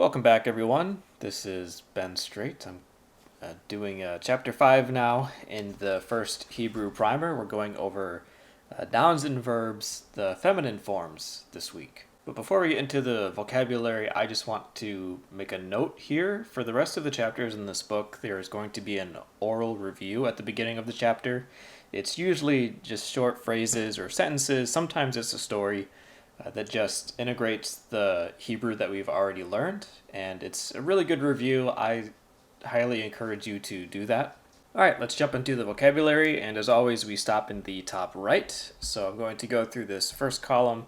Welcome back, everyone. This is Ben Straight. I'm doing Chapter 5 now in the first Hebrew primer. We're going over nouns and verbs, the feminine forms, this week. But before we get into the vocabulary, I just want to make a note here. For the rest of the chapters in this book, there is going to be an oral review at the beginning of the chapter. It's usually just short phrases or sentences. Sometimes it's a story that just integrates the Hebrew that we've already learned, and it's a really good review. I highly encourage you to do that. All right, let's jump into the vocabulary, and as always, we stop in the top right. So I'm going to go through this first column,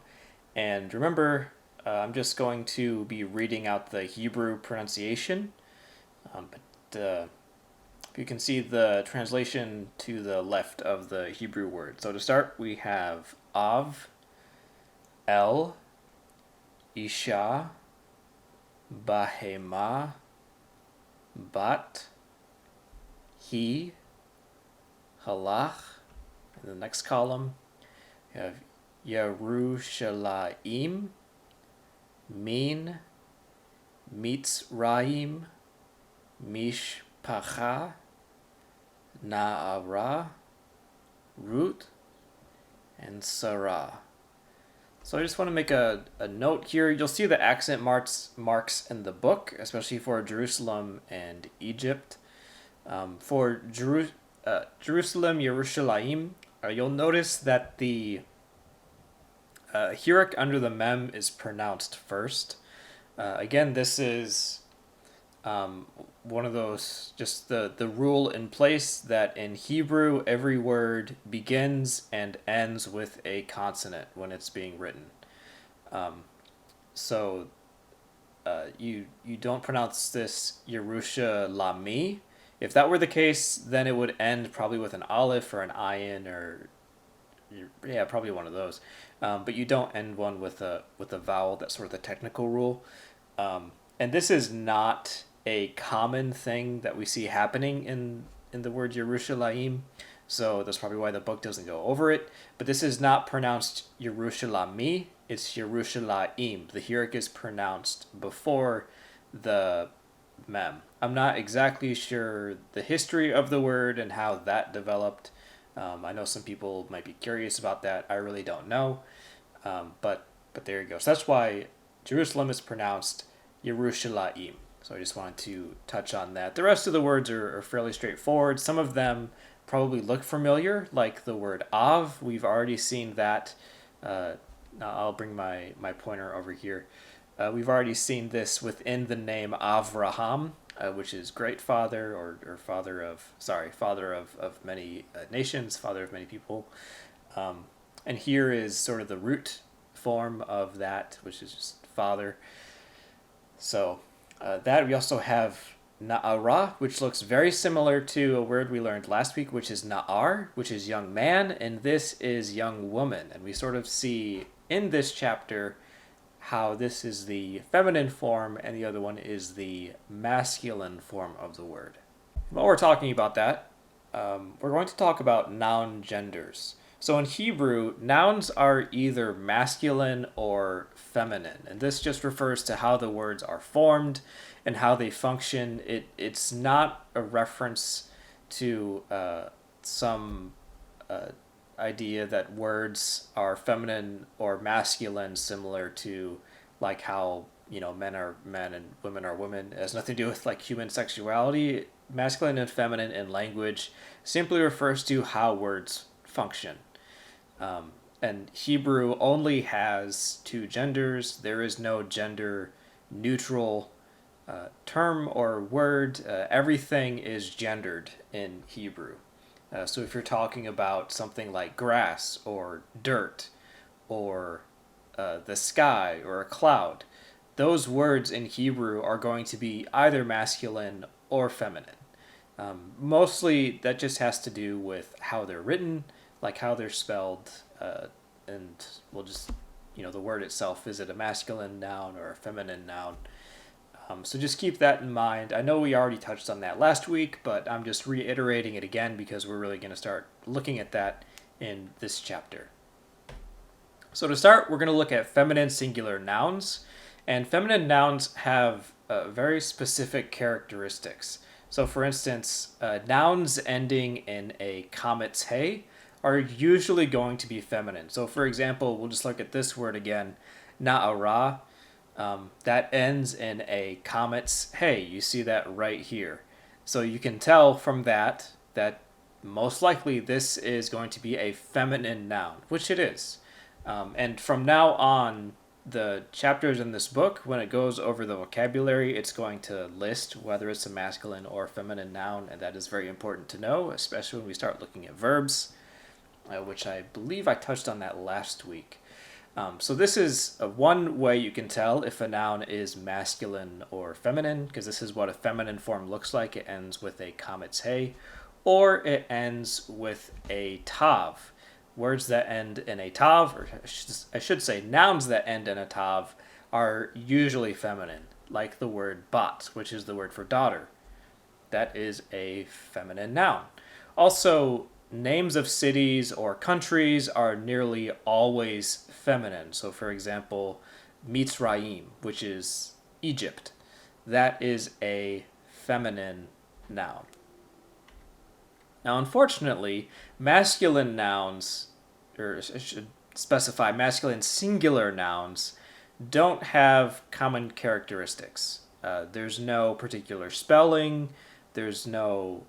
and remember, I'm just going to be reading out the Hebrew pronunciation, but you can see the translation to the left of the Hebrew word. So to start, we have Av, El, Isha, Bahema, Bat, He, Halach. In the next column, you have Yerushalayim, Min, Mitzrayim, Mishpacha, Na'ara, Ruth, and Sarah. So I just want to make a note here. You'll see the accent marks in the book, especially for Jerusalem and Egypt. For Jerusalem, Yerushalayim, you'll notice that the hirak under the mem is pronounced first. Again, this is one of those, just the rule in place that in Hebrew, every word begins and ends with a consonant when it's being written. So you don't pronounce this Yerushalami. If that were the case, then it would end probably with an aleph or an ayin, or yeah, probably one of those. But you don't end one with a vowel. That's sort of the technical rule. And this is not a common thing that we see happening in the word Yerushalayim, so that's probably why the book doesn't go over it. But this is not pronounced Yerushalami, it's Yerushalayim. The hirak is pronounced before the mem. I'm not exactly sure the history of the word and how that developed. I know some people might be curious about that. I really don't know. But there you go. So that's why Jerusalem is pronounced Yerushalayim. So I just wanted to touch on that. The rest of the words are fairly straightforward. Some of them probably look familiar, like the word Av. We've already seen that. Now I'll bring my pointer over here. We've already seen this within the name Avraham, which is great father, or father of many nations, father of many people. And here is sort of the root form of that, which is just father. So that we also have Na'ara, which looks very similar to a word we learned last week, which is Na'ar, which is young man, and this is young woman. And we sort of see in this chapter how this is the feminine form and the other one is the masculine form of the word. While we're talking about that, we're going to talk about noun genders. So in Hebrew, nouns are either masculine or feminine, and this just refers to how the words are formed and how they function. It's not a reference to some idea that words are feminine or masculine, similar to like how men are men and women are women. It has nothing to do with like human sexuality. Masculine and feminine in language simply refers to how words function. And Hebrew only has two genders. There is no gender neutral term or word. Everything is gendered in Hebrew. So if you're talking about something like grass or dirt or the sky or a cloud, those words in Hebrew are going to be either masculine or feminine. Mostly that just has to do with how they're written, like how they're spelled, and we'll just, the word itself, is it a masculine noun or a feminine noun? So just keep that in mind. I know we already touched on that last week, but I'm just reiterating it again because we're really going to start looking at that in this chapter. So to start, we're going to look at feminine singular nouns. And feminine nouns have very specific characteristics. So, for instance, nouns ending in a comet's hey are usually going to be feminine. So, for example, we'll just look at this word again, na'ara. That ends in a comet's hey. You see that right here. So you can tell from that most likely this is going to be a feminine noun, which it is. And from now on, the chapters in this book, when it goes over the vocabulary, it's going to list whether it's a masculine or feminine noun, and that is very important to know, especially when we start looking at verbs, which I believe I touched on that last week. So this is one way you can tell if a noun is masculine or feminine, because this is what a feminine form looks like. It ends with a comet's hey, or it ends with a tav. Words that end in a tav, or I should say nouns that end in a tav, are usually feminine, like the word bat, which is the word for daughter. That is a feminine noun. Also, names of cities or countries are nearly always feminine. So, for example, Mitzrayim, which is Egypt, that is a feminine noun. Now, unfortunately, masculine nouns, or I should specify masculine singular nouns, don't have common characteristics. There's no particular spelling, there's no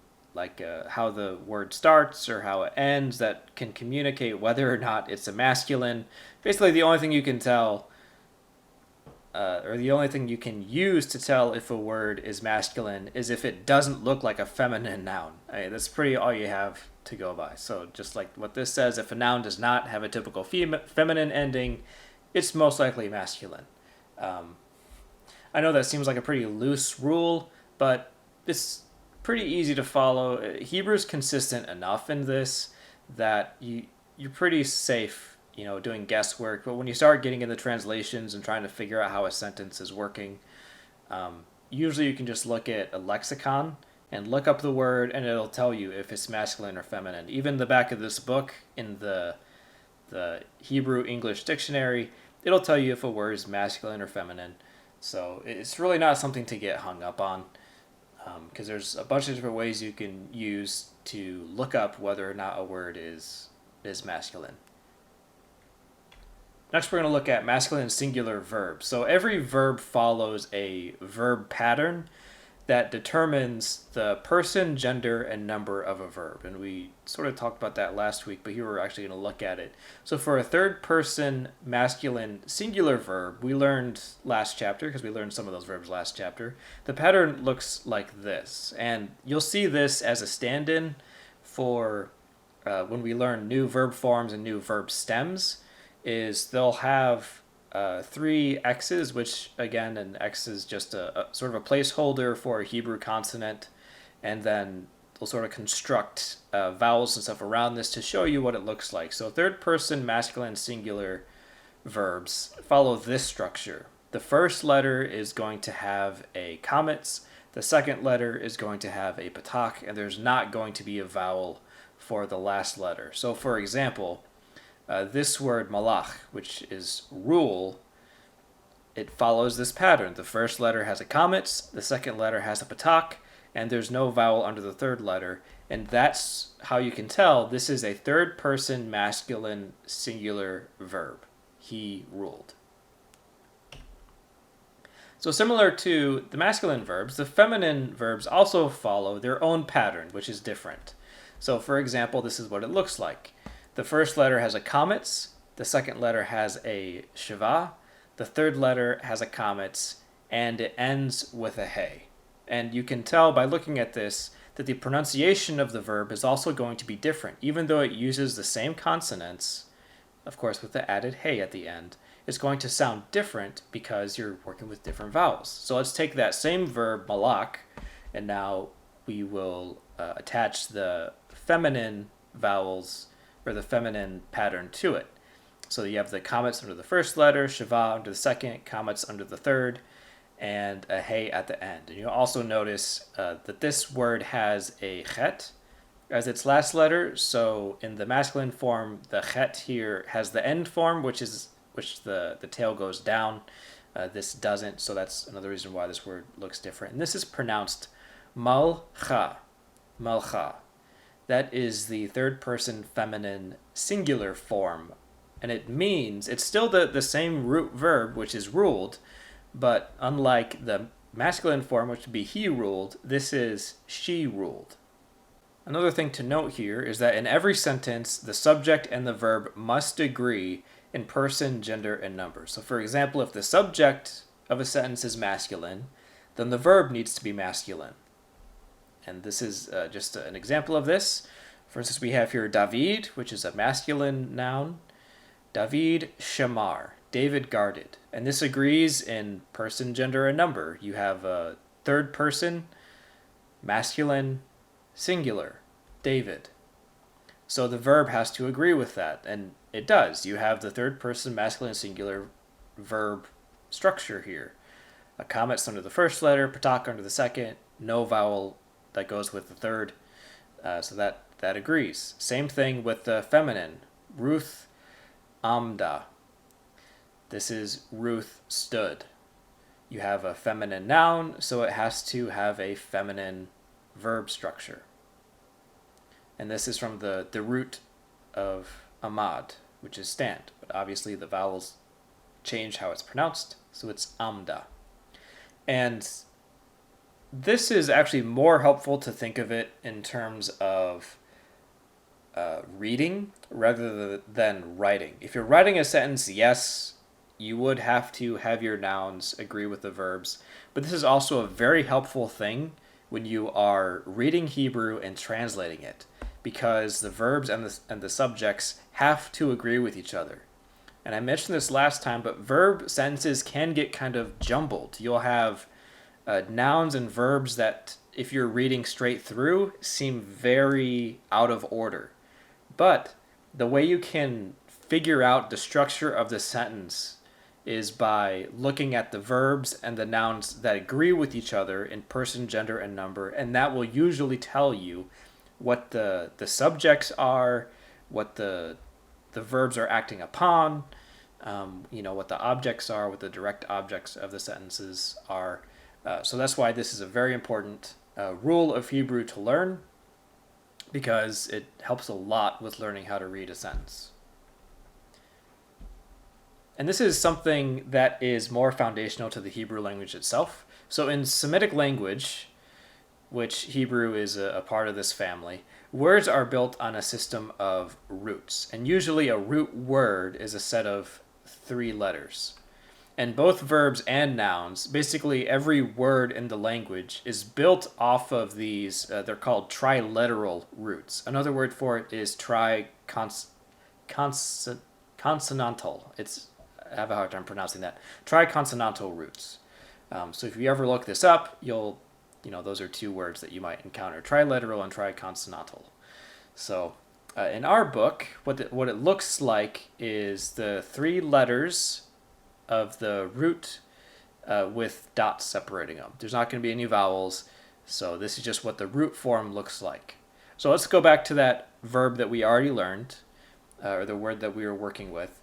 how the word starts or how it ends that can communicate whether or not it's a masculine. Basically, the only thing you can tell, or the only thing you can use to tell if a word is masculine is if it doesn't look like a feminine noun. That's pretty all you have to go by. So just like what this says, if a noun does not have a typical feminine ending, it's most likely masculine. I know that seems like a pretty loose rule, but it's pretty easy to follow. Hebrew's consistent enough in this that you're pretty safe, doing guesswork. But when you start getting into translations and trying to figure out how a sentence is working, usually you can just look at a lexicon and look up the word, and it'll tell you if it's masculine or feminine. Even the back of this book in the Hebrew English dictionary, it'll tell you if a word is masculine or feminine. So it's really not something to get hung up on, because there's a bunch of different ways you can use to look up whether or not a word is masculine. Next, we're going to look at masculine singular verbs. So every verb follows a verb pattern that determines the person, gender, and number of a verb. And we sort of talked about that last week, but here we're actually going to look at it. So for a third person masculine singular verb, we learned last chapter, because we learned some of those verbs last chapter, the pattern looks like this. And you'll see this as a stand-in for when we learn new verb forms and new verb stems, is they'll have 3 X's, which again, an X is just a sort of a placeholder for a Hebrew consonant, and then they'll sort of construct vowels and stuff around this to show you what it looks like. So third person masculine singular verbs follow this structure. The first letter is going to have a comets, the second letter is going to have a patak, and there's not going to be a vowel for the last letter. So for example, this word malach, which is rule, it follows this pattern. The first letter has a comets, the second letter has a patak, and there's no vowel under the third letter. And that's how you can tell this is a third person masculine singular verb. He ruled. So similar to the masculine verbs, the feminine verbs also follow their own pattern, which is different. So for example, this is what it looks like. The first letter has a comets, the second letter has a shiva, the third letter has a comets, and it ends with a hey. And you can tell by looking at this that the pronunciation of the verb is also going to be different. Even though it uses the same consonants, of course with the added hey at the end, it's going to sound different because you're working with different vowels. So let's take that same verb, malak, and now we will attach the feminine vowels or the feminine pattern to it. So you have the comets under the first letter, shiva under the second, comets under the third, and a hey at the end. And you'll also notice that this word has a chet as its last letter. So in the masculine form, the chet here has the end form, which the tail goes down. This doesn't, so that's another reason why this word looks different. And this is pronounced malcha, malcha. That is the third person feminine singular form. And it means, it's still the same root verb, which is ruled, but unlike the masculine form, which would be he ruled, this is she ruled. Another thing to note here is that in every sentence, the subject and the verb must agree in person, gender, and number. So for example, if the subject of a sentence is masculine, then the verb needs to be masculine. And this is just an example of this. For instance, we have here David, which is a masculine noun. David shamar, David guarded. And this agrees in person, gender, and number. You have a third person, masculine, singular, David. So the verb has to agree with that, and it does. You have the third person, masculine, singular verb structure here. A comet under the first letter, patak under the second, no vowel that goes with the third. So that agrees. Same thing with the feminine, Ruth amda. This is Ruth stood. You have a feminine noun, so it has to have a feminine verb structure. And this is from the root of amad, which is stand. But obviously the vowels change how it's pronounced, so it's amda. And this is actually more helpful to think of it in terms of reading rather than writing. If you're writing a sentence, yes, you would have to have your nouns agree with the verbs. But this is also a very helpful thing when you are reading Hebrew and translating it, because the verbs and the subjects have to agree with each other. And I mentioned this last time, but verb sentences can get kind of jumbled. You'll have nouns and verbs that, if you're reading straight through, seem very out of order. But the way you can figure out the structure of the sentence is by looking at the verbs and the nouns that agree with each other in person, gender, and number, and that will usually tell you what the subjects are, what the verbs are acting upon, what the objects are, what the direct objects of the sentences are. So that's why this is a very important rule of Hebrew to learn, because it helps a lot with learning how to read a sentence. And this is something that is more foundational to the Hebrew language itself. So in Semitic language, which Hebrew is a part of this family, words are built on a system of roots. And usually a root word is a set of 3 letters. And both verbs and nouns, basically every word in the language, is built off of these, they're called triliteral roots. Another word for it is consonantal. I have a hard time pronouncing that. Triconsonantal roots. So if you ever look this up, those are 2 words that you might encounter, triliteral and triconsonantal. So in our book, what it looks like is the 3 letters of the root with dots separating them. There's not going to be any vowels, so this is just what the root form looks like. So let's go back to that verb that we already learned, or the word that we were working with,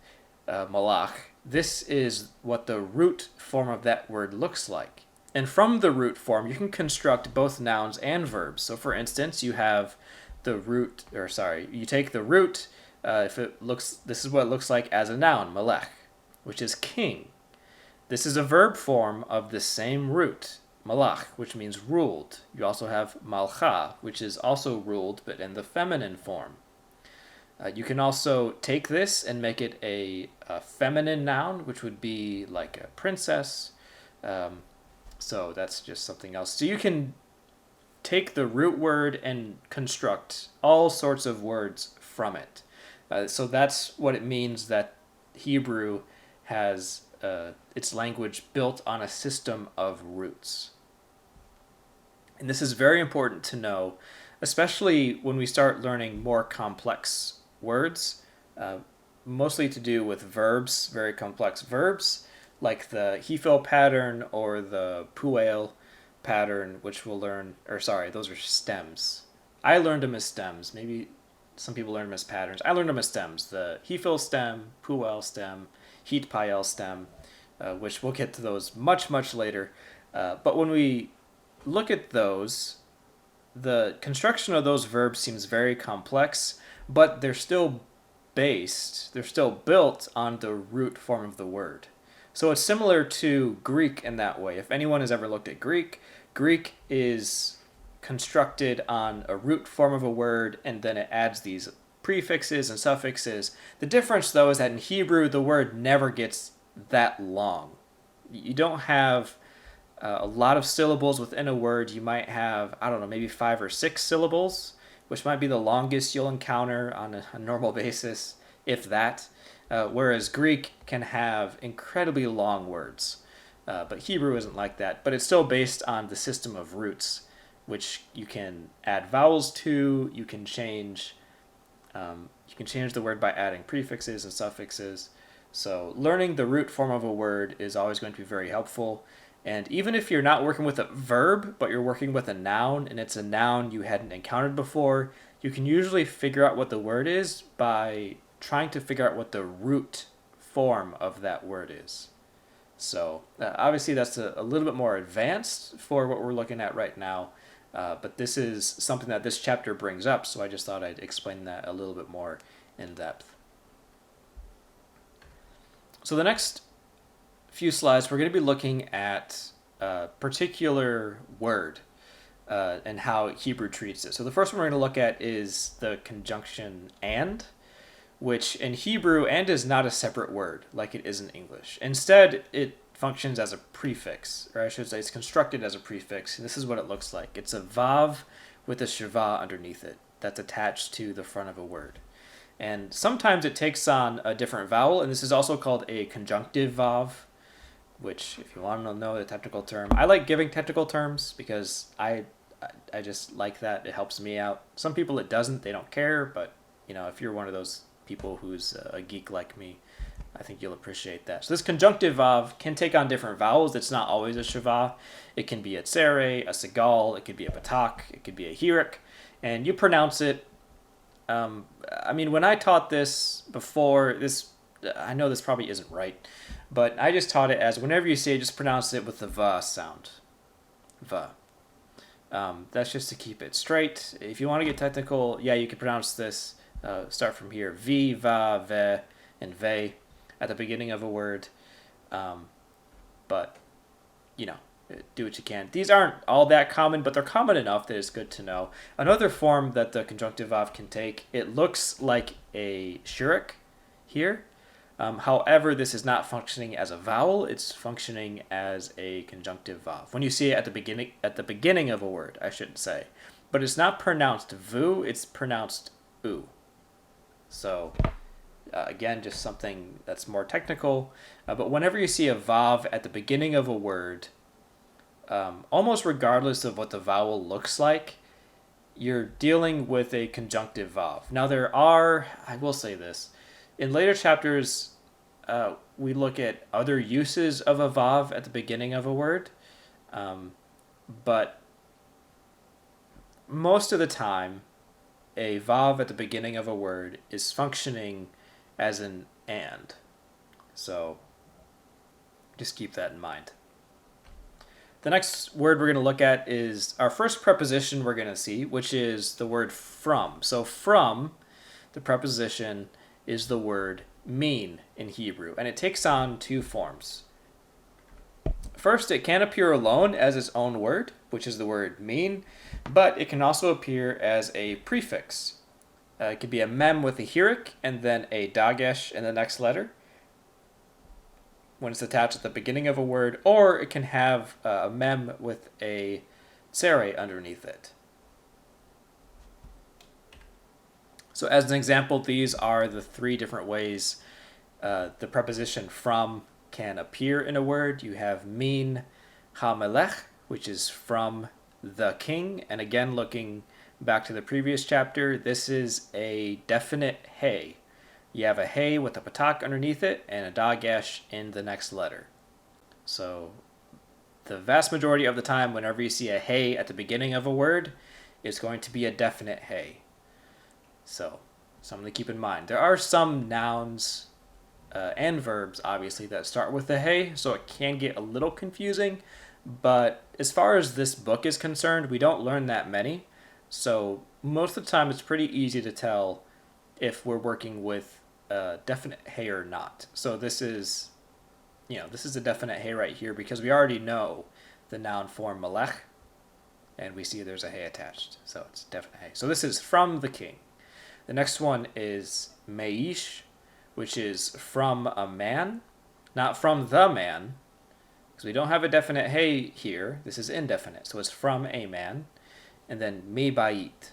malach. This is what the root form of that word looks like. And from the root form, you can construct both nouns and verbs. So for instance, you have you take the root, this is what it looks like as a noun, melech, which is king. This is a verb form of the same root, malach, which means ruled. You also have malcha, which is also ruled, but in the feminine form. You can also take this and make it a feminine noun, which would be like a princess. So that's just something else. So you can take the root word and construct all sorts of words from it. So that's what it means that Hebrew has its language built on a system of roots. And this is very important to know, especially when we start learning more complex words, mostly to do with verbs, very complex verbs, like the Hefil pattern or the Puel pattern, which we'll learn, those are stems. I learned them as stems. Maybe some people learn them as patterns. I learned them as stems. The Hefil stem, Puel stem, Heat Pael stem. which we'll get to those much later. But when we look at those, the construction of those verbs seems very complex, but they're still built on the root form of the word. So it's similar to Greek in that way. If anyone has ever looked at Greek, Greek is constructed on a root form of a word, and then it adds these prefixes and suffixes. The difference, though, is that in Hebrew, the word never gets that long. You don't have a lot of syllables within a word. You might have, I don't know, maybe 5 or 6 syllables, which might be the longest you'll encounter on a normal basis, if that. Whereas Greek can have incredibly long words. But Hebrew isn't like that. But it's still based on the system of roots, which you can add vowels to. You can change the word by adding prefixes and suffixes. So learning the root form of a word is always going to be very helpful. And even if you're not working with a verb, but you're working with a noun, and it's a noun you hadn't encountered before, you can usually figure out what the word is by trying to figure out what the root form of that word is. So obviously that's a little bit more advanced for what we're looking at right now, but this is something that this chapter brings up, so I just thought I'd explain that a little bit more in depth. So the next few slides, we're going to be looking at a particular word and how Hebrew treats it. So the first one we're going to look at is the conjunction and, which in Hebrew, and is not a separate word like it is in English. Instead, it functions as a prefix, or I should say it's constructed as a prefix. And this is what it looks like. It's a vav with a shava underneath it that's attached to the front of a word. And sometimes it takes on a different vowel, and this is also called a conjunctive vav, which, if you want to know the technical term, I like giving technical terms because I just like that. It helps me out. Some people it doesn't. They don't care, but if you're one of those people who's a geek like me, I think you'll appreciate that. So this conjunctive vav can take on different vowels. It's not always a shava. It can be a tsere, a segal, it could be a patak, it could be a hirik, and you pronounce it. When I taught this before, I know this probably isn't right, but I just taught it as whenever you say it, just pronounce it with the va sound. Va. That's just to keep it straight. If you want to get technical, you can pronounce this. Start from here. V, va, ve, and ve at the beginning of a word. But, do what you can. These aren't all that common, but they're common enough that it's good to know. Another form that the conjunctive vav can take, it looks like a shurik here. However, this is not functioning as a vowel. It's functioning as a conjunctive vav. When you see it at the beginning of a word, I should say. But it's not pronounced vu, it's pronounced u. So, again, just something that's more technical. But whenever you see a vav at the beginning of a word, almost regardless of what the vowel looks like, you're dealing with a conjunctive vav. Now I will say this, in later chapters, we look at other uses of a vav at the beginning of a word, but most of the time, a vav at the beginning of a word is functioning as an and. So just keep that in mind. The next word we're going to look at is our first preposition we're going to see, which is the word from. So from, the preposition, is the word mean in Hebrew, and it takes on two forms. First, it can appear alone as its own word, which is the word mean, but it can also appear as a prefix. It could be a mem with a hirik and then a dagesh in the next letter when it's attached at the beginning of a word, or it can have a mem with a tsere underneath it. So as an example, these are the three different ways the preposition from can appear in a word. You have min ha-melech, which is from the king. And again, looking back to the previous chapter, this is a definite hey. You have a hey with a patak underneath it and a dagesh in the next letter. So the vast majority of the time, whenever you see a hey at the beginning of a word, it's going to be a definite hey. So something to keep in mind. There are some nouns and verbs, obviously, that start with the hey, so it can get a little confusing. But as far as this book is concerned, we don't learn that many. So most of the time, it's pretty easy to tell if we're working with a definite hey or not. So this is a definite hey right here because we already know the noun form melech, and we see there's a hey attached. So it's definite hey. So this is from the king. The next one is meish, which is from a man, not from the man, because we don't have a definite hey here. This is indefinite, so it's from a man. And then mebait,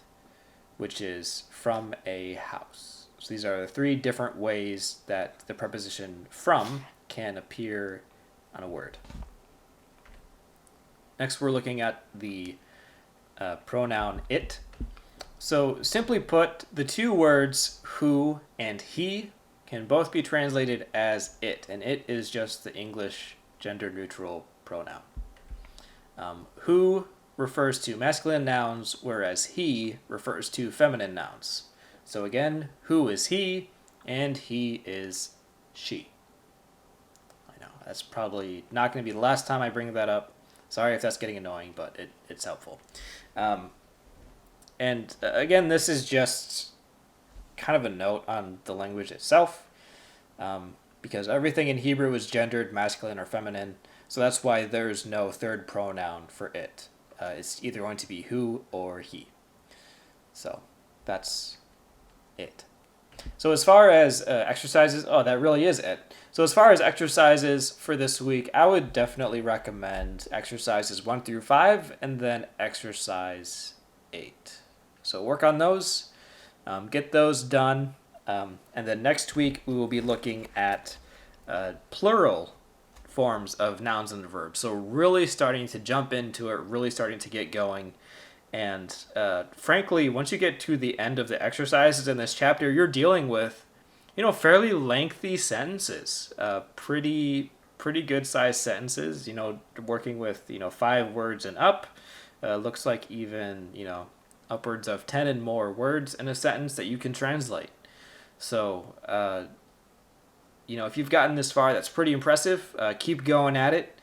which is from a house. So these are the three different ways that the preposition from can appear on a word. Next, we're looking at the pronoun it. So simply put, the two words who and he can both be translated as it, and it is just the English gender-neutral pronoun. Who refers to masculine nouns, whereas he refers to feminine nouns. So again, who is he, and he is she. I know, that's probably not going to be the last time I bring that up. Sorry if that's getting annoying, but it's helpful. And again, this is just kind of a note on the language itself, because everything in Hebrew is gendered, masculine or feminine, so that's why there's no third pronoun for it. It's either going to be who or he. So that's it. So as far as exercises, that really is it. So as far as exercises for this week, I would definitely recommend exercises 1 through 5 and then exercise 8. So work on those, get those done, and then next week we will be looking at plural forms of nouns and verbs. So really starting to jump into it, really starting to get going. And frankly, once you get to the end of the exercises in this chapter, you're dealing with, fairly lengthy sentences, pretty good sized sentences, working with, 5 words and up. Looks like even, upwards of 10 and more words in a sentence that you can translate. So, if you've gotten this far, that's pretty impressive. Keep going at it.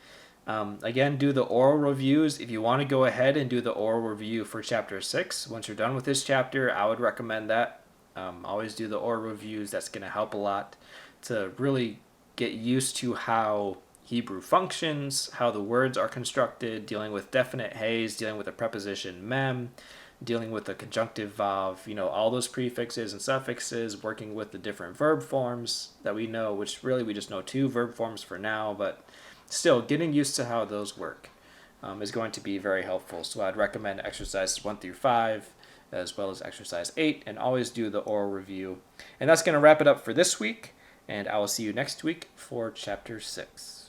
Again, do the oral reviews. If you want to go ahead and do the oral review for Chapter 6, once you're done with this chapter, I would recommend that. Always do the oral reviews. That's going to help a lot to really get used to how Hebrew functions, how the words are constructed, dealing with definite heys, dealing with the preposition mem, dealing with the conjunctive vav, all those prefixes and suffixes, working with the different verb forms that we know, which really we just know 2 verb forms for now, but still getting used to how those work is going to be very helpful. So I'd recommend exercises 1 through 5 as well as exercise 8, and always do the oral review. And that's going to wrap it up for this week, and I will see you next week for Chapter 6.